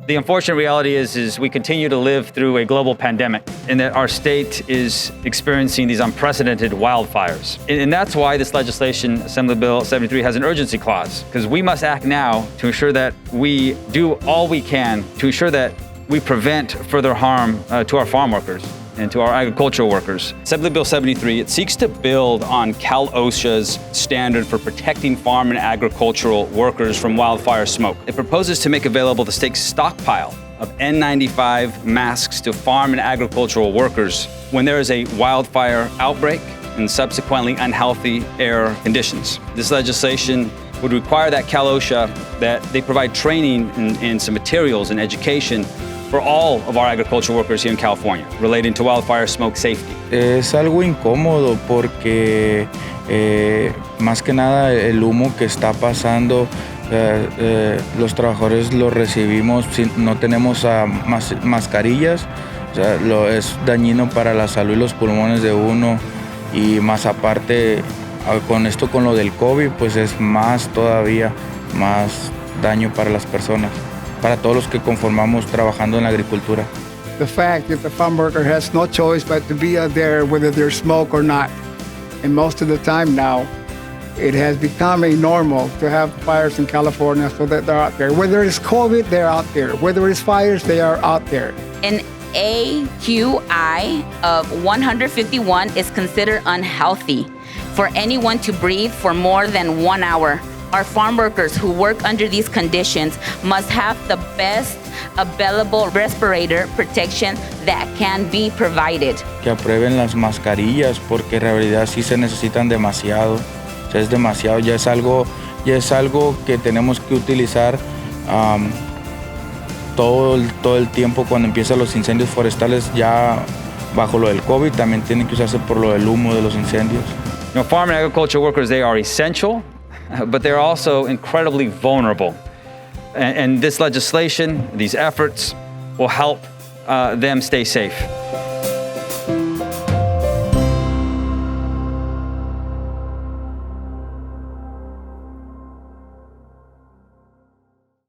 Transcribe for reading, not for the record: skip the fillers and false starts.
The unfortunate reality is we continue to live through a global pandemic and that our state is experiencing these unprecedented wildfires. And that's why this legislation, Assembly Bill 73, has an urgency clause, because we must act now to ensure that we do all we can to ensure that we prevent further harm to our farm workers and to our agricultural workers. Assembly Bill 73, it seeks to build on Cal OSHA's standard for protecting farm and agricultural workers from wildfire smoke. It proposes to make available the state's stockpile of N95 masks to farm and agricultural workers when there is a wildfire outbreak and subsequently unhealthy air conditions. This legislation would require that Cal OSHA that they provide training and some materials and education for all of our agricultural workers here in California relating to wildfire smoke safety. Es algo incómodo porque más que nada el humo que está pasando, los trabajadores lo recibimos, no tenemos mascarillas, o sea, es dañino para la salud y los pulmones de uno, y más aparte con esto, con lo del COVID, pues es más todavía más daño para las personas, para todos los que conformamos trabajando en la agricultura. The fact that the farm worker has no choice but to be out there whether there's smoke or not. And most of the time now, it has become a normal to have fires in California, so that they're out there. Whether it's COVID, they're out there. Whether it's fires, they are out there. An AQI of 151 is considered unhealthy for anyone to breathe for more than 1 hour. Our farm workers who work under these conditions must have the best available respirator protection that can be provided. Que aprueben las mascarillas porque en realidad sí se necesitan demasiado. O sea, es demasiado, ya es algo que tenemos que utilizar todo el tiempo cuando empiezan los incendios forestales. Ya bajo lo del COVID también tiene que usarse por lo del humo de los incendios. You know, farm and agriculture workers, they are essential, but they're also incredibly vulnerable. And this legislation, these efforts, will help them stay safe.